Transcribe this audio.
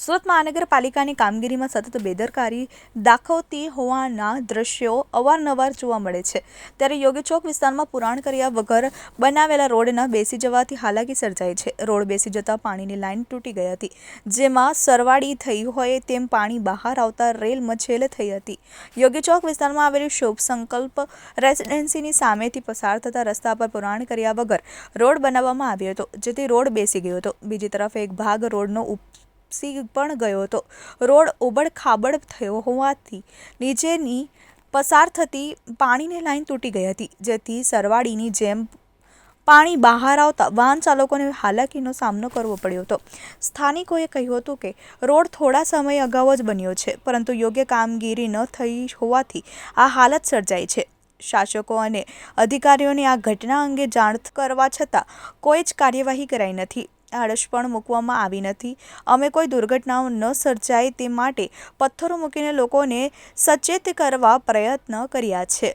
સુરત મહાનગરપાલિકાની કામગીરીમાં સતત બેદરકારી દાખવતી હોવાના દ્રશ્યો અવારનવાર જોવા મળે છે। ત્યારે યોગી ચોક વિસ્તારમાં પુરાણ કર્યા વગર બનાવેલા રોડના બેસી જવાથી હાલાકી સર્જાઈ છે। રોડ બેસી જતા પાણીની લાઇન તૂટી ગઈ હતી, જેમાં સરવાળી થઈ હોય તેમ પાણી બહાર આવતા રેલ મચેલ થઈ હતી। યોગી ચોક વિસ્તારમાં આવેલી શુભ સંકલ્પ રેસિડેન્સીની સામેથી પસાર થતા રસ્તા પર પુરાણ કર્યા વગર રોડ બનાવવામાં આવ્યો હતો, જેથી રોડ બેસી ગયો હતો। બીજી તરફ એક ભાગ રોડનો પણ ગયો હતો। રોડ ઉબડ-ખાબડ થયો હોવાથી નીચેની પસાર થતી પાણીની લાઇન તૂટી ગઈ હતી, જેથી સરવાળીની જેમ પાણી બહાર આવતા વાહન ચાલકોને હાલાકીનો સામનો કરવો પડ્યો હતો। સ્થાનિકોએ કહ્યું હતું કે રોડ થોડા સમય અગાઉ જ બન્યો છે, પરંતુ યોગ્ય કામગીરી ન થઈ હોવાથી આ હાલત સર્જાઈ છે। શાસકો અને અધિકારીઓને આ ઘટના અંગે જાણ કરવા છતાં કોઈ જ કાર્યવાહી કરાઈ નથી। આળસ પણ મૂકવામાં આવી નથી। અમે કોઈ દુર્ઘટનાઓ ન સર્જાય તે માટે પથ્થરો મૂકીને લોકોને સચેત કરવા પ્રયત્ન કર્યા છે।